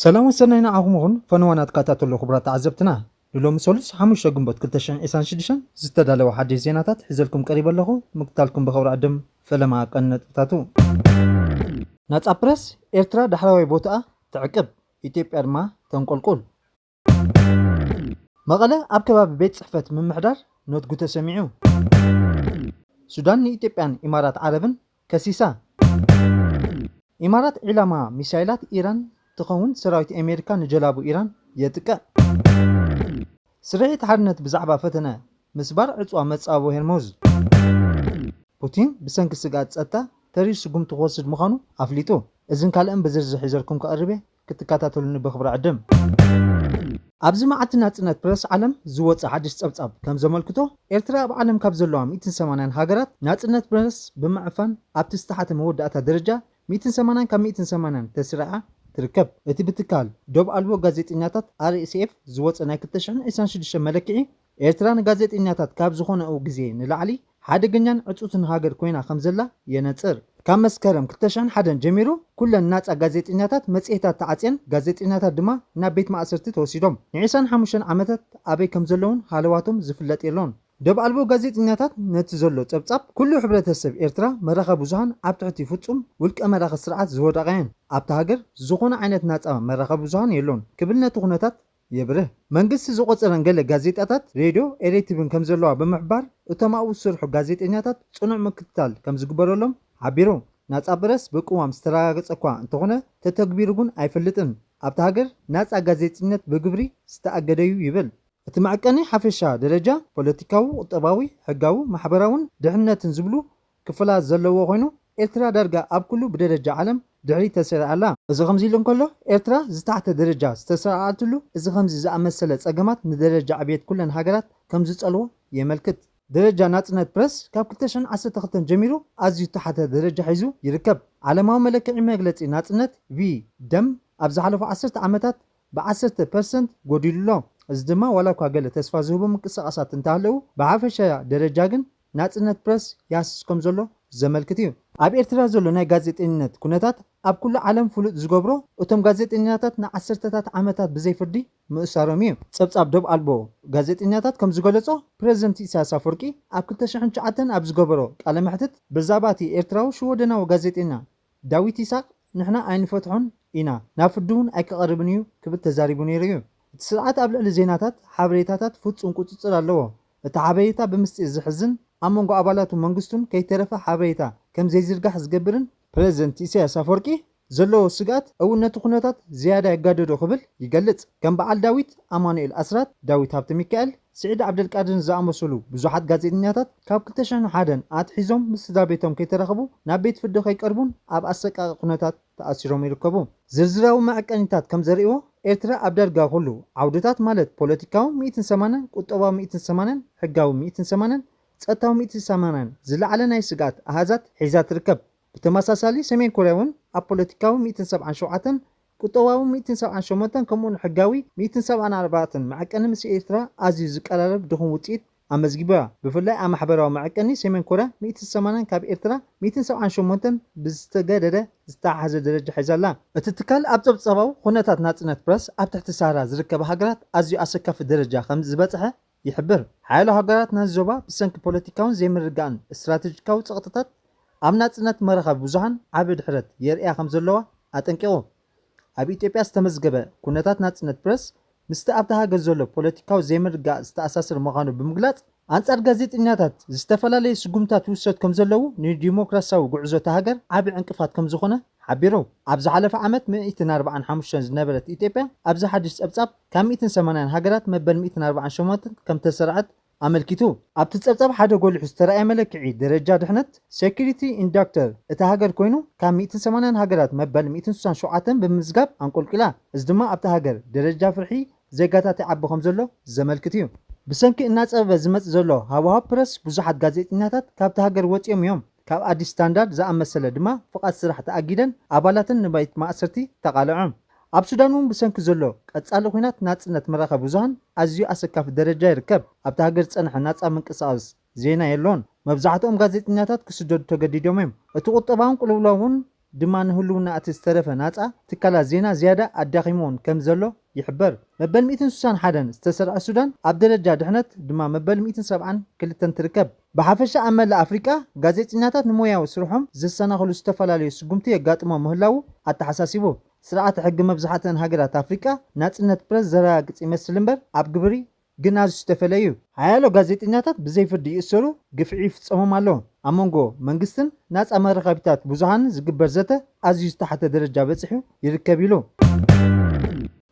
ሰላም ወሰናይና ዓኹምኹን ፈነዋናት ካታተሎ ክብራት ተዓዘብትና ልሎም ሰሉስ 5 ግንቦት 2026 ዝተዳለወ ሓድሽ ዜናታት ሒዘልኩም ቀሪብ ኣለኹ። ምክታልኩም ብኽብሪ ዕድም ፈለማ ቀነጥብታቱ ናጻ ፕረስ ኤርትራ ዳሕራዋይ ቦታኣ ትዕቅብ ኢትዮጵያ ድማ ተንቆልቁል መቐለ ኣብ ከባቢ ቤት ጽሕፈት ምምሕዳር ኖትጉ ተሰሚዑ ሱዳን ንኢትዮጵያን ኢማራት ዓረብን ከሲሳ ኢማራት ዒላማ ሚሳይላት ኢራን تخون سرايت أمريكا نجلابو إيران يتكا سرعة حرنت بزعبا فتنا مسبار عطوا متصابو هرموز بوتين بسنك سقات ساتا تريش سقوم تغوصد مخانو أفليتو إذن كالأن بزرز حجركم كأربي كتكاتاتو لنبخبر عدم أبزي ما عتنات إنات برس عالم زوات حدش تسابتساب كم زمالكتو إرترا بعالم كابزلوها 280 هاجرات نات إنات برس بمعفن أبتستحات مودة أتا درجة 280 كم 280 تسرعة تركب اتي بتكال دوب ألبو غازيتينياتات RSF زوات أنا كتشحن إسان شدش ملكي إيرتران غازيتينياتات كاب زخون أو غزي نلعلي حدا جنيان عطوتن هاجر كوينا خمزلا ينتصر كام مسكرم كتشحن حدا جميرو كل الناس غازيتينياتات مسئيتات تعطين غازيتينياتات دما نابيت ما أسرتي توسيدهم نعيسان حموشن عمتات أبي كمزلون حالواتهم زفلت إيرلون دوب ألبو غازيتينياتات نتزلو تبطب كل حبرتسب إيرترا مرخ بوزهان أبتعتي فتوم ولك مرخ سرعات زودغين أبتا هاجر زخون عينت ناس مرخ بوزهان يلون كبلنا تغنتات يبره منقس زوقت رنجل غازيتاتات راديو إريتيفن كمزلوها بمحبار وتماو سرحو غازيتينياتات صنع مكتال كمزقبرولهم عبيرو ناس أبرس بقوام ستراغت أكوا انتغنى تتكبيرون أيفلتن أبتا هاجر ناس غازيتينيات بقبري ستأجديو يبل اتمعكني حفشا درجة بوليتيكاو وطباوي حقاو محبراون دحنة زبلو كفلا زلو غينو إرترا درجة أب كله بدرجة عالم دعي تسرع الله إذا غمزي لهم كله إرترا زتحت درجة استسرعت له إذا غمزي زع مسألة أجمعت ندرجة عبيد كلن هاجرات كم زتسألوا يملكت درجة ناتنت بريس كاب كتشن عسى تختن جميلو أزي تحت درجة حيزو يركب على ما ملك عماجلتي ناتنت في دم أبزح له 10 عمتات ب10% قديلو ازدما ولا كاجل تسفازو بمقصاصات انتهلو بعافشا درجاجن ناتنت بريس ياسكم زلو زملكتيو اب إرترا زلو ناي غازيطينت كونتات اب كل عالم فلوت زغبرو اتم غازيطيناتات نا 10 عامتات بزي فردي مؤسارومي صبصاب دوب البو غازيطيناتات كم زغلصو بريزنت إساس أفورقي اب 2009 اب زغبرو قال محتت بزاباتي إرتراو شو ودناو غازيطينا داويت إساق نحنا عين فتحون إنا نافدون أيكقربنيو كبت تزاريبوني ريو سرعات قبل الزيناتات حبريتاتات فوتسون قصصر اللو التحبيتا بمستي زحزن امونغو ابالاتو منغستون كي ترفا حبريتا كم زي زرغح زغبرن بريزنت إساس أفورقي زلو سغات او نتو خناتات زياده يغاددو خبل يغلص كم بعل داويت امانويل اسرات داويت هابت ميكائيل سعيد عبد القادر زامسلو بزحات غازيتنياتات كاب كتشن حدن اتحيزوم مسدا بيتهم كي ترخبو نابيت فدو كيقربون اب اسقا خناتات تاثيروم يركبو زرزراو معقنيتات كم زريو إرترا أبدرجا كله عودتات مالت بوليتيكاو 180 قطبا 180 حقاو 180 تصتاو 180 زل على ناي سقات أهازات حيزات ركب بتماساسالي سمين كوريون أبوليتيكاو 177 قطباو 178 كمون حقاوي 174 معك أنا مسي إرترا عزيز قرارب دخون وطيت أمزجبا بفلاي أم حبروا معك أني سمين كورا 180 كاب إرترا 278 بستجدده استعهز درجة حزلا اتتكال أبطب صباو خناتات ناتنت برس أب تحت سارة زركب هاجرات أزيو أسكا في درجة 5 زبطها يحبر حاله هاجرات نازوبا بسنك بوليتيكاون زي مرقان استراتيجيكاو تقطتات أم ناتنت مرخب بزهن عبد حرت يرئي 5 لوا أتنكيو أبي إثيوبيا استمزجبا كوناتات ناتنت برس مستأبتها جزولو بوليتيكاو زي مرقا استأساسر مغانو بمغلات أنصار غازيتينياتات زتفلالي سقومتات وسوت كم زلو ني ديموكراسياو غعزو تهاجر عبي انقفات كم زخونه حبيرو ابز حلف عامت 145 زنبرت إثيوبيا ابز حدش ابصاب كم 180 هاجرات مبل 148 كم تسرعت أملكتو أبتصبصب حدا قول حسترأي ملكعي درجة دحنت سيكوريتي اندكتر اتهاجر كوينو كم 180 هاجرات مبل 297 بمزقاب انقل كلا ازدما ابتهاجر درجة فرحي زيقاتات عبو خمزلو زملكتيو بسنك الناس أبزمت زلو هوا برس بزحت غازيتيناتات كاب تهاجر وطيم يوم كاب أدي ستاندرد زا مسألة دما فقط صراحة أجدا أبالاتن نبايت ما أسرتي تقالعهم أب سودانون بسنك زلو قصالو خينات ناتسنت مراخ بوزهن أزيو أسكا في درجة يركب أب تهاجر تصنح ناس من قصاص زينا يلون مبزحتهم غازيتيناتات كسدود تجديدهم اتقطبان قلولون ድማ ንህልውና እቲ ዝተረፈ ናፃ ትካላት ዜና ዝያዳ ኣዳኺሞን ከም ዘሎ ይሕበር። መበል 161 ዝተሰርዐ ሱዳን ኣብ ደረጃ ድሕነት ድማ መበል 172 ትርከብ። ብሓፈሻ ኣብ መላእ ኣፍሪቃ ጋዜጠኛታት ንሞያዊ ስርሖም ዘሰናኽሉ ዝተፈላለዩ ስጉምቲ የጋጥሞም ምህላው ኣተሓሳሲቡ። ስርዓተ ሕጊ መብዛሕትአን ሃገራት ኣፍሪቃ ናጽነት ፕረስ ዘረጋግጽ ይመስል እምበር ኣብ ግብሪ ግን ኣዝዩ ዝተፈለየ እዩ። ሓያሎ ጋዜጠኛታት ብዘይፍርዲ ይእሰሩ፣ ግፍዒ ይፍጸሞም ኣሎ። ኣብ መንጎ መንግስትን ናጻ መራኸቢታት ብዙሃንን ዝግበር ዘተ ኣዝዩ ዝተሓተ ደረጃ በፂሑ ይርከብ ኢሉ።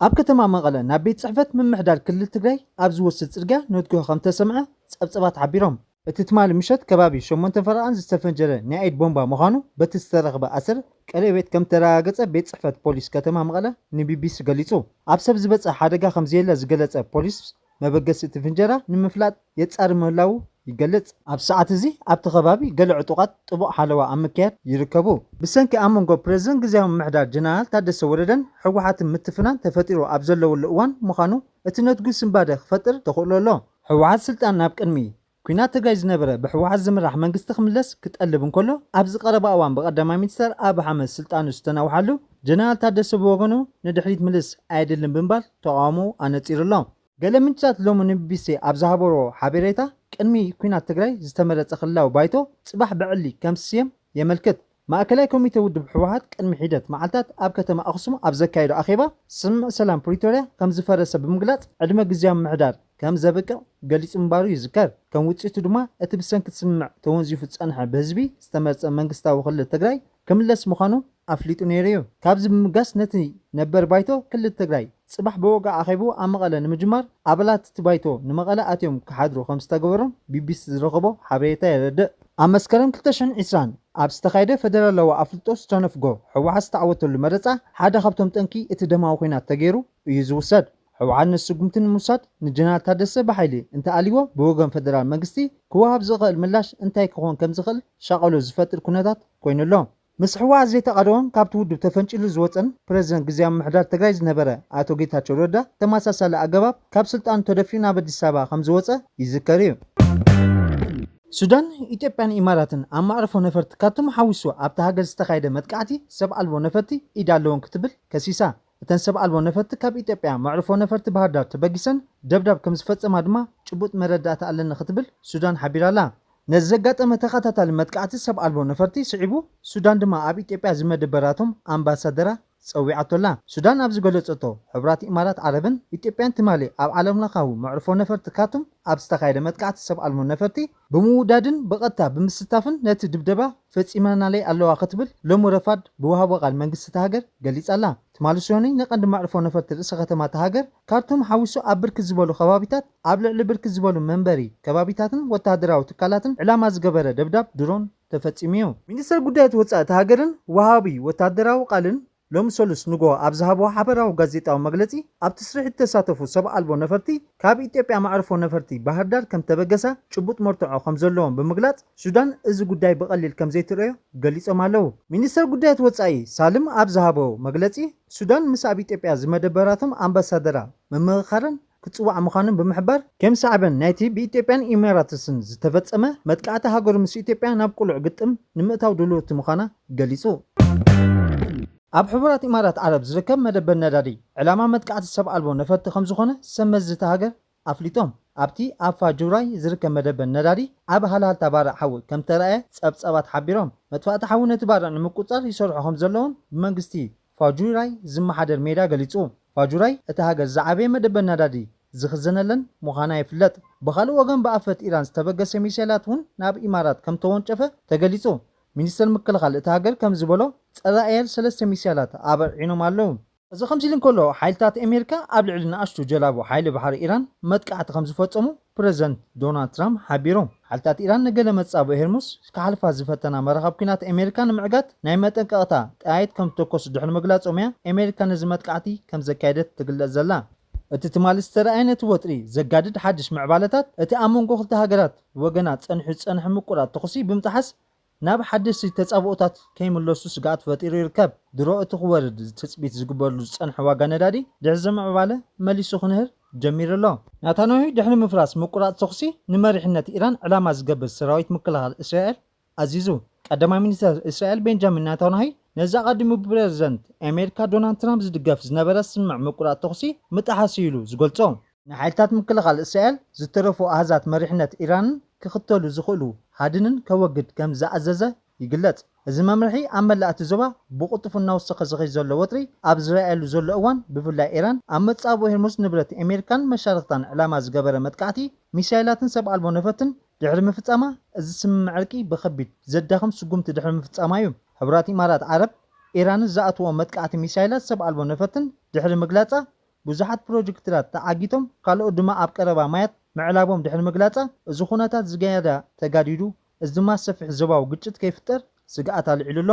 ኣብ ከተማ መቐለ ናብ ቤት ጽሕፈት ምምሕዳር ክልል ትግራይ ኣብ ዝወስድ ጽርግያ ነድግሆ ከም ተሰምዐ ጸብጸባት ዓቢሮም። እቲ ትማሊ ምሸት ከባቢ 8 ፈረቓን ዝተፈንጀረ ናይ ኢድ ቦምባ ምዃኑ በቲ ዝተረኽበ ኣሰር ቀለቤት ከም ተረጋገጸ ቤት ጽሕፈት ፖሊስ ከተማ መቐለ ንቢቢሲ ገሊጹ። ኣብ ሰብ ዝበጽሕ ሓደጋ ከም ዘየለ ዝገለጸ ፖሊስ መበገሲ እቲ ፍንጀራ ንምፍላጥ የጻሪ ምህላው ይገልጽ። ኣብ ሰዓት እዚ ኣብቲ ከባቢ ገለ ዕጡቓት ጥቡቕ ሓለዋ ኣብ ምክያድ ይርከቡ። ብሰንኪ ኣብ መንጎ ፕረዚደንት ግዜያዊ ምምሕዳር ጀነራል ታደሰ ወረደን ሕወሓትን ምትፍናን ተፈጢሩ ኣብ ዘለውሉ እዋን ምዃኑ እቲ ነድጉ ስምባደ ክፈጥር ተኽእሎ ኣሎ። ሕወሓት ስልጣን ናብ ቅድሚ ኩናት ትግራይ ዝነበረ ብሕወሓት ዝምራሕ መንግስቲ ክምለስ ክጠልብ እንከሎ ኣብዚ ቀረባ እዋን ብቀዳማይ ሚኒስተር ኣብይ ኣሕመድ ስልጣኑ ዝተናውሓሉ ጀነራል ታደሰ ብወገኑ ንድሕሪት ምልስ ኣይደልን ብምባል ተቃውሞ ኣነፂሩ ኣሎ። ገለ ምንጭታት ሎሚ ንቢቢሲ ኣብ ዝሃበሮ ሓበሬታ ቅድሚ ኩናት ትግራይ ዝተመረፀ ክልላዊ ባይቶ ጽባሕ ብዕሊ ከም ዝስየም የመልክት። ማእከላይ ኮሚቴ ውድብ ሕወሓት ቅድሚ ሒደት መዓልታት ኣብ ከተማ ኣኽሱም ኣብ ዘካየዶ ኣኼባ ስምምዕ ሰላም ፕሪቶርያ ከም ዝፈረሰ ብምግላጽ ዕድመ ግዜያዊ ምምሕዳር ከም ዘበቅዕ ገሊጹ ምንባሩ ይዝከር። ከም ውፅኢቱ ድማ እቲ ብሰንኪ ስምምዕ ተወንዚፉ ዝጸንሐ ብህዝቢ ዝተመረፀ መንግስታዊ ክልል ትግራይ ክምለስ ምዃኑ ኣፍሊጡ ነይሩ እዩ። ካብዚ ብምጋስ ነቲ ነበር ባይቶ ክልል ትግራይ ጽባሕ ብወጋ ኣኼቡ ኣብ መቐለ ንምጅማር ኣባላት እቲ ባይቶ ንመቐለ ኣትዮም ክሓድሩ ከም ዝተገበሮም ቢቢሲ ዝረኸቦ ሓበሬታ የረድእ። ኣብ መስከረም 2020 ኣብ ዝተኻየደ ፌደራላዊ ኣፍልጦ ዝተነፍጎ ሕወሓት ዝተዓወተሉ መረፃ ሓደ ካብቶም ጠንቂ እቲ ደማዊ ኩናት ተገይሩ እዩ ዝውሰድ። ሕወሓት ንስጉምቲ ንምውሳድ ንጀነራል ታደሰ ብሓይሊ እንተኣልይዎ ብወገን ፌደራል መንግስቲ ክወሃብ ዝኽእል ምላሽ እንታይ ክኾን ከም ዝኽእል ሻቐሎ ዝፈጥር ኩነታት ኮይኑሎ። ምስ ሕወሓት ዘይተቐደወን ካብቲ ውድብ ተፈንጭሉ ዝወፀን ፕረዚደንት ግዜያዊ ምምሕዳር ትግራይ ዝነበረ ኣቶ ጌታቸው ረዳ ተመሳሳሊ ኣገባብ ካብ ስልጣኑ ተደፊኡ ናብ ኣዲስ ኣበባ ከም ዝወፀ ይዝከር እዩ። ሱዳን ኢትዮጵያን ኢማራትን ኣብ ማዕርፎ ነፈርቲ ካብቶም ሓዊሱ ኣብቲ ሃገር ዝተኻየደ መጥቃዕቲ ሰብ ኣልቦ ነፈርቲ ኢድ ኣለዎን ክትብል ከሲሳ። እተን ሰብ ኣልቦ ነፈርቲ ካብ ኢትዮጵያ ማዕርፎ ነፈርቲ ባህር ዳር ተበጊሰን ደብዳብ ከም ዝፈጸማ ድማ ጭቡጥ መረዳእታ ኣለኒ ክትብል ሱዳን ሓቢራላ። ነዚ ዘጋጠመ ተኸታታሊ መጥቃዕቲ ሰብ ኣልቦ ነፈርቲ ስዒቡ ሱዳን ድማ ኣብ ኢትዮጵያ ዝመደበራቶም ኣምባሳደራ ፀዊዓቶላ። ሱዳን ኣብ ዝገለጸቶ ሕብራት ኢማራት ዓረብን ኢትዮጵያን ትማሊ ኣብ ዓለም ለኻዊ መዕርፎ ነፈርቲ ካቱም ኣብ ዝተኻየደ መጥቃዕቲ ሰብ ኣልቦ ነፈርቲ ብምውዳድን ብቐጥታ ብምስታፍን ነቲ ድብደባ ፈጺመናለይ ኣለዋ ክትብል ሎሚ ረፋድ ብውሃቦ ቃል መንግስቲ ሃገር ገሊጻላ። ትማሊ ሰዮኒ ንቐንዲ መዕርፎ ነፈርቲ ርእሰ ከተማ ሃገር ካርቱም ሓዊሱ ኣብ ብርክት ዝበሉ ከባቢታት ኣብ ልዕሊ ብርክት ዝበሉ መንበሪ ከባቢታትን ወተሃደራዊ ትካላትን ዕላማ ዝገበረ ደብዳብ ድሮን ተፈጺሙ እዩ። ሚኒስተር ጉዳያት ወጻኢ ሃገርን ወሃቢ ወተሃደራዊ ቃልን ሎሚ ሰሉስ ንጎ ኣብ ዝሃበዎ ሓበራዊ ጋዜጣዊ መግለጺ ኣብቲ ስርሒት ተሳተፉ ሰብ ኣልቦ ነፈርቲ ካብ ኢትዮጵያ ማዕርፎ ነፈርቲ ባህር ዳር ከም ተበገሳ ጭቡጥ መርትዖ ከም ዘለዎም ብምግላጽ ሱዳን እዚ ጉዳይ ብቐሊል ከም ዘይትረዮ ገሊጾም ኣለው። ሚኒስተር ጉዳያት ወጻኢ ሳልም ኣብ ዝሃበዎ መግለጺ ሱዳን ምስ ኣብ ኢትዮጵያ ዝመደበራቶም ኣምባሳደራ መመኻኸርን ክጽዋዕ ምዃኑን ብምሕባር ከም ሳዕበን ናይቲ ብኢትዮጵያን ኢሚራትስን ዝተፈጸመ መጥቃዕቲ ሃገሩ ምስ ኢትዮጵያ ናብ ቁልዕ ግጥም ንምእታው ድልውቲ ምዃና ገሊጹ። ኣብ ሕቡራት ኢማራት ዓረብ ዝርከብ መደበር ነዳዲ ዕላማ መጥቃዕቲ ሰብ ኣልቦ ነፈርቲ ከም ዝኾነ ሰመዝቲ ሃገር ኣፍሊጦም። ኣብቲ ኣብ ፋጁራይ ዝርከብ መደበር ነዳዲ ኣብ ሃልሃልታ ባርዕ ሓዊ ከም ተረኣየ ጸብጸባት ሓቢሮም መጥፋእቲ ሓዊ ነቲ ባርዕ ንምቁጻር ይሰርሑ ከም ዘለውን ብመንግስቲ ፋጁራይ ዝመሓደር ሜዳ ገሊጹ። ፋጁራይ እቲ ሃገር ዝዓበየ መደበር ነዳዲ ዝኽዘነለን ምዃና ይፍለጥ። ብኻልእ ወገን ብኣፈት ኢራን ዝተበገሰ ሚሳይላት እውን ናብ ኢማራት ከም ተወንጨፈ ተገሊጹ። ሚኒስተር ምክልኻል እቲ ሃገር ከም ዝበሎ ጸረ ኣየር 3 ሚሳይላት ኣበርዒኖም ኣለዉ። እዚ ከምዚ ኢሉ እንከሎ ሓይልታት ኣሜሪካ ኣብ ልዕሊ ንኣሽቱ ጀላቡ ሓይሊ ባሕሪ ኢራን መጥቃዕቲ ከም ዝፈጸሙ ፕረዚደንት ዶናልድ ትራምፕ ሓቢሮም። ሓይልታት ኢራን ንገለ መጻብእ ሄርሙስ ክሓልፋ ዝፈተና መራኸብ ኩናት ኣሜሪካ ንምዕጋት ናይ መጠንቀቕታ ጠያይት ከም ዝተኮሱ ድሕሪ ምግላጾም እያ ኣሜሪካ ነዚ መጥቃዕቲ ከም ዘካየደት ትግለጽ ዘላ። እቲ ትማሊ ዝተረኣየ ነቲ ወጥሪ ዘጋድድ ሓድሽ ምዕባለታት እቲ ኣብ መንጎ ክልተ ሃገራት ወገናት ጸኒሑ ዝጸንሐ ምቁራት ተኹሲ ብምጥሓስ ናብ ሓደስቲ ተጻብኦታት ከይምለሱ ስጋኣት ፈጢሩ ይርከብ። ድሮ እቲ ክወርድ ትጽቢት ዝግበረሉ ዝጸንሐ ዋጋ ነዳዲ ድሕሪ ዘምዕባለ መሊሱ ክንህር ጀሚሩ ኣሎ። ናታንያሁ ድሕሪ ምፍራስ ምቁራጽ ተኹሲ ንመሪሕነት ኢራን ዕላማ ዝገብር ሰራዊት ምክልኻል እስራኤል ኣዚዙ። ቀዳማይ ሚኒስተር እስራኤል ቤንጃሚን ናታንያሁ ነዛ ቀዲሙ ፕሬዝደንት ኣሜሪካ ዶናልድ ትራምፕ ዝድገፍ ዝነበረ ስምዕ ምቁራፅ ተኽሲ ምጥሓስ ኢሉ ዝገልጾ ንሓይልታት ምክልኻል እስራኤል ዝተረፉ ኣህዛት መሪሕነት ኢራንን ክኽተሉ ዝኽእሉ ሃድንን ከወግድ ከም ዝኣዘዘ ይግለጽ። እዚ መምርሒ ኣብ መላእቲ ዞባ ብቕጡፍ እናወሰኸ ዝኸይ ዘሎ ወጥሪ ኣብ ዝረኣየሉ ዘሎ እዋን ብፍላይ ኢራን ኣብ መጻቦ ሄርሙዝ ንብረት ኣሜሪካን መሻርክታን ዕላማ ዝገበረ መጥቃዕቲ ሚሳይላትን ሰብ ኣልቦ ነፈርትን ድሕሪ ምፍጻማ እዚ ስምምዕ ዕርቂ ብከቢድ ዘዳኽም ስጉምቲ ድሕሪ ምፍጻማ እዩ። ሕብራት ኢማራት ዓረብ ኢራን ዝኣትዎ መጥቃዕቲ ሚሳይላት ሰብ ኣልቦ ነፈርትን ድሕሪ ምግላጻ ብዙሓት ፕሮጀክትታት ተዓጊቶም ካልኦት ድማ ኣብ ቀረባ ማያት ምዕላቦም ድሕሪ ምግላጻ እዚ ኩነታት ዝገያዳ ተጋዲዱ እዚ ድማ ሰፊሕ ዞባዊ ግጭት ከይፍጠር ስግኣት ኣልዒሉ ኣሎ።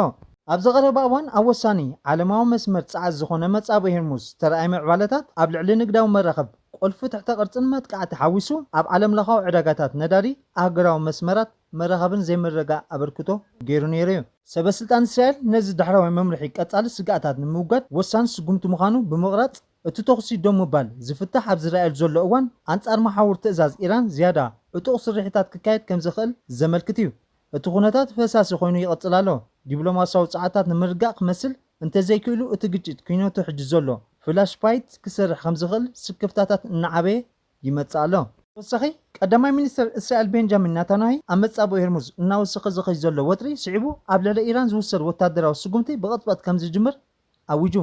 ኣብ ዝቐረባ እዋን ኣብ ወሳኒ ዓለማዊ መስመር ጸዓት ዝኾነ መጻቦ ሄርሙዝ ተረኣይ ምዕባለታት ኣብ ልዕሊ ንግዳዊ መራኸብ ቁልፊ ትሕተ ቅርጽን መጥቃዕቲ ሓዊሱ ኣብ ዓለም ለኻዊ ዕዳጋታት ነዳዲ ኣህጉራዊ መስመራት መራኸብን ዘይምርግጋእ ኣበርክቶ ገይሩ ነይሩ እዩ። ሰበስልጣን እስራኤል ነዚ ዳሕራዊ መምርሒ ቀጻሊ ስግኣታት ንምውጋድ ወሳኒ ስጉምቲ ምዃኑ ብምቕራጽ እቲ ተኽሲ ዶ ምባል ዝፍታሕ ኣብ ዝረኣየሉ ዘሎ እዋን ኣንጻር መሓውር ትእዛዝ ኢራን ዝያዳ ዕጡቕ ስርሒታት ክካየድ ከም ዝኽእል ዘመልክት እዩ። እቲ ኩነታት ፈሳሲ ኮይኑ ይቕጽል ኣሎ። ዲፕሎማስያዊ ጸዓታት ንምርጋእ ክመስል እንተዘይክእሉ እቲ ግጭት ኩነቱ ሕጂ ዘሎ ፍላሽ ፓይት ክሰርሕ ከም ዝኽእል ስክፍታታት እናዓበየ ይመጽእ ኣሎ። ተወሳኺ ቀዳማይ ሚኒስትር እስራኤል ቤንጃሚን ናታንያሁ ኣብ መጻቦ ሄርሙዝ እናወሰኸ ዝኸይ ዘሎ ወጥሪ ስዒቡ ኣብ ልዕሊ ኢራን ዝውሰድ ወታደራዊ ስጉምቲ ብቕጥበት ከም ዝጅምር ኣዊጁ።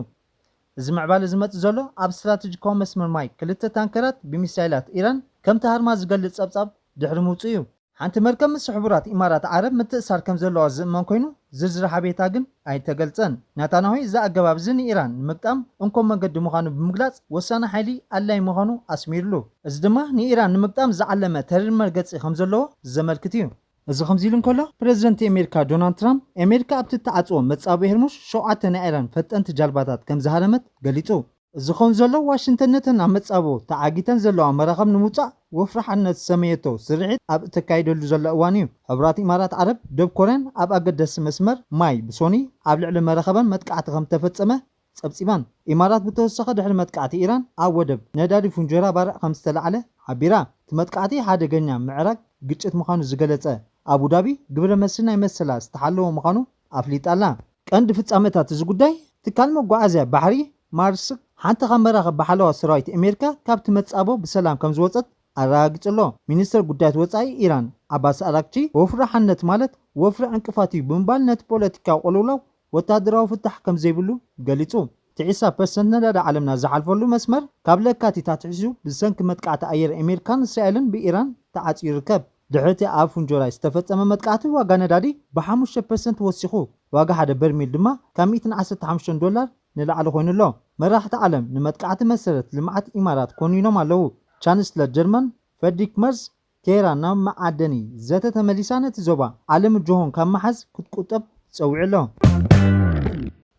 እዚ ምዕባለ ዝመጽእ ዘሎ ኣብ ስትራቴጂካዊ መስመር ማይ ክልተ ታንከራት ብሚሳይላት ኢራን ከም ተሃርማ ዝገልጽ ጸብጻብ ድሕሪ ምውፅኡ እዩ። ሓንቲ መርከብ ምስ ሕቡራት ኢማራት ዓረብ ምትእሳር ከም ዘለዋ ዝእመን ኮይኑ ዝርዝር ሓበሬታ ግን ኣይተገልጸን። ናታንያሁ እዚ ኣገባብ እዚ ንኢራን ንምግጣም እንኮም መንገዲ ምዃኑ ብምግላጽ ወሳኒ ሓይሊ ኣድላይ ምዃኑ ኣስሚሩሉ። እዚ ድማ ንኢራን ንምግጣም ዝዓለመ ተሪር መርገፂ ከም ዘለዎ ዘመልክት እዩ። እዚ ከምዚ ኢሉ እንከሎ ፕሬዝደንት ኣሜሪካ ዶናልድ ትራምፕ ኣሜሪካ ኣብቲ እትዓጽዎ መጻቦ ሄርሙዝ 7 ናይ ኢራን ፈጠንቲ ጃልባታት ከም ዝሃረመት ገሊጹ። እዚ ከም ዘሎ ዋሽንተን ነተን ኣብ መጻቦ ተዓጊተን ዘለዋ መራኸብ ንምውፃእ ወፍራሕነት ሰመየቶ ስርሒት ኣብ እተካይደሉ ዘሎ እዋን እዩ። ሕብራት ኢማራት ዓረብ ደቡብ ኮርያን ኣብ ኣገደሲ መስመር ማይ ብሶኒ ኣብ ልዕሊ መራኸበን መጥቃዕቲ ከም ተፈጸመ ጸብጺባን። ኢማራት ብተወሳኺ ድሕሪ መጥቃዕቲ ኢራን ኣብ ወደብ ነዳዲ ፉንጀራ ባርዕ ከም ዝተለዓለ ሓቢራ። እቲ መጥቃዕቲ ሓደገኛ ምዕራግ ግጭት ምዃኑ ዝገለጸ ኣቡዳቢ ግብረ መልሲ ናይ መሰላ ዝተሓለወ ምዃኑ ኣፍሊጣላ። ቀንዲ ፍጻመታት እዚ ጉዳይ ትካል መጓዓዝያ ባሕሪ ማርስክ ሓንቲ ካብ መራኸብ ባሓለዋ ሰራዊት ኣሜሪካ ካብቲ መጻቦ ብሰላም ከም ዝወፀት ኣረጋጊጹሎ። ሚኒስትር ጉዳያት ወጻኢ ኢራን ዓባስ ኣራግቺ ወፍራሕነት ማለት ወፍሪ ዕንቅፋት እዩ ብምባል ነቲ ፖለቲካዊ ቁልውላው ወታደራዊ ፍታሕ ከም ዘይብሉ ገሊጹ። 90% ነዳዲ ዓለምና ዝሓልፈሉ መስመር ካብ ለካቲት ኣትሒዙ ብሰንኪ መጥቃዕቲ ኣየር ኣሜሪካን እስራኤልን ብኢራን ተዓጽዩ ይርከብ። ድሕሪ ኣብ ፉንጆራይ ዝተፈጸመ መጥቃዕቲ ዋጋ ነዳዲ ብ5% ወሲኹ ዋጋ ሓደ በርሚል ድማ ካብ $115 ንላዕሊ ኮይኑሎ። መራሕቲ ዓለም ንመጥቃዕቲ መሰረት ልምዓት ኢማራት ኮኒኖም ኣለዉ። ቻንስለር ጀርመን ፍሬድሪክ መርዝ ቴህራን ናብ መዓደኒ ዘተ ተመሊሳ ነቲ ዞባ ዓለም ጆሆን ካብ መሓዝ ክትቁጠብ ፀዊዑ ኣሎ።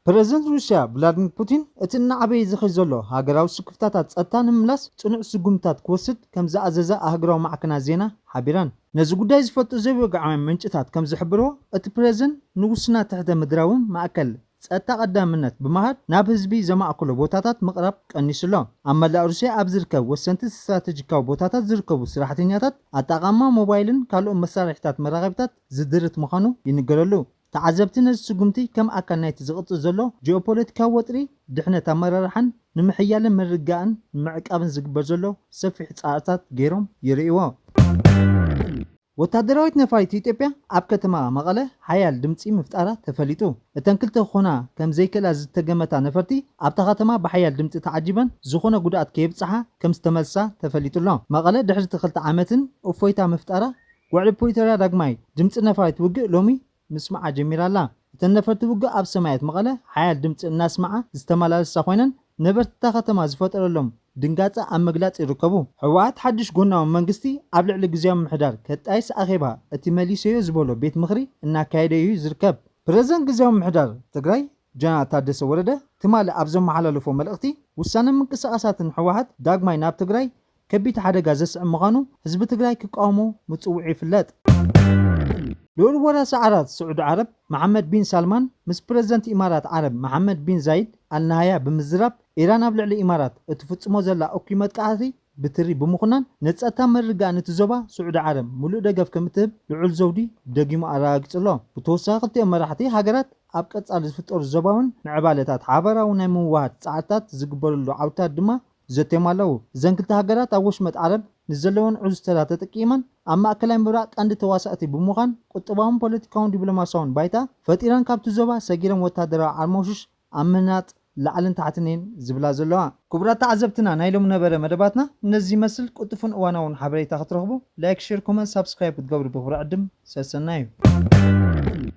ፕሬዝደንት ሩስያ ቭላድሚር ፑቲን እቲ እናዓበየ ዝኸይ ዘሎ ሃገራዊ ስክፍታታት ጸጥታ ንምምላስ ጽኑዕ ስጉምትታት ክወስድ ከም ዝኣዘዘ ኣህጉራዊ ማዕከናት ዜና ሓቢረን። ነዚ ጉዳይ ዝፈልጡ ዘይወግዓውያን ምንጭታት ከም ዝሕብርዎ እቲ ፕሬዝደንት ንውስናት ትሕተ ምድራዊ ማእከል ጸጥታ ቀዳምነት ብምሃብ ናብ ህዝቢ ዘማእከሎ ቦታታት ምቕራብ ቀኒሱሎ። ኣብ መላእ ሩስያ ኣብ ዝርከብ ወሰንቲ ስትራቴጂካዊ ቦታታት ዝርከቡ ስራሕተኛታት ኣጠቓቕማ ሞባይልን ካልኦት መሳርሒታት መራኸቢታት ዝድርት ምዃኑ ይንገረሉ። ተዓዘብቲ ነዚ ስጉምቲ ከም ኣካል ናይቲ ዝቕፅል ዘሎ ጂኦፖለቲካዊ ወጥሪ ድሕነት ኣመራርሓን ንምሕያልን ምርግጋእን ንምዕቃብን ዝግበር ዘሎ ሰፊሕ ጻዕርታት ገይሮም ይርእይዎ። ወታደራዊት ነፋሪት ኢትዮጵያ ኣብ ከተማ መቐለ ሓያል ድምፂ ምፍጣራ ተፈሊጡ። እተን ክልተ ኮና ከም ዘይክእላ ዝተገመታ ነፈርቲ ኣብታ ከተማ ብሓያል ድምፂ ተዓጂበን ዝኾነ ጉድኣት ከየብፅሓ ከም ዝተመልሳ ተፈሊጡሎ። መቐለ ድሕሪ 2 ዓመትን እፎይታ ምፍጣራ ውዕሊ ፕሪቶርያ ዳግማይ ድምፂ ነፋሪት ውግእ ሎሚ ምስማዓ ጀሚራላ። እተን ነፈርቲ ውግእ ኣብ ሰማያት መቐለ ሓያል ድምፂ እናስማዓ ዝተመላለሳ ኮይነን ነበርቲ ከተማ ዝፈጠረሎም ድንጋጸ ኣብ ምግላጽ ይርከቡ። ህወሓት ሓድሽ ጎናዊ መንግስቲ ኣብ ልዕሊ ግዝያዊ ምምሕዳር ከጣይስ ኣኼባ እቲ መሊሰዮ ዝበሎ ቤት ምኽሪ እናካየደ እዩ ዝርከብ። ፕሬዝደንት ግዝያዊ ምምሕዳር ትግራይ ጀነራል ታደሰ ወረደ ትማሊ ኣብ ዘመሓላለፎ መልእኽቲ ውሳነ ምንቅስቓሳትን ህወሓት ዳግማይ ናብ ትግራይ ከቢድ ሓደጋ ዘስዕብ ምዃኑ ህዝቢ ትግራይ ክቃወሞ ምጽውዑ ይፍለጥ። ልዑል ወራሲ ዓራት ስዑድ ዓረብ መሐመድ ቢን ሳልማን ምስ ፕሬዝደንት ኢማራት ዓረብ መሐመድ ቢን ዛይድ ኣልናሃያ ብምዝራብ ኢራን ኣብ ልዕሊ ኢማራት እትፍጽሞ ዘላ እኩይ መጥቃዕቲ ብትሪ ብምኹናን ነጸታ መርጋ ነቲ ዞባ ስዑድ ዓረብ ሙሉእ ደገፍ ከም እትህብ ልዑል ዘውዲ ደጊሙ ኣረጋጊጹሎ። ብተወሳኺ ክልቲኦም መራሕቲ ሃገራት ኣብ ቀጻሊ ዝፍጠሩ ዞባውን ምዕባለታት ሓበራዊ ናይ ምውህሃድ ጻዕርታት ዝግበረሉ ዓውታት ድማ ዘትዮም ኣለዉ። እዘን ክልተ ሃገራት ኣብ ወሽመጥ ዓረብ ንዘለወን ዕዙዝተታት ተጠቂመን ኣብ ማእከላይ ምብራቅ ቀንዲ ተዋሳእቲ ብምዃን ቁጥባውን ፖለቲካውን ዲፕሎማስያውን ባይታ ፈጢረን ካብቲ ዞባ ሰጊረን ወታደራዊ ዓርሞሽሽ ኣብ ምህናጥ ላዕልን ታሕትን ዝብላ ዘለዋ። ክቡራት ተዓዘብትና ናይ ሎሚ ነበረ መደባትና እነዚህ ይመስል ቁጥፉን እዋናውን ሓበሬታ ክትረኽቡ ላይክ፣ ሼር፣ ኮመንት፣ ሳብስክራይብ ክትገብሩ ብኽብሪ ዕድም ሰሰና እዩ።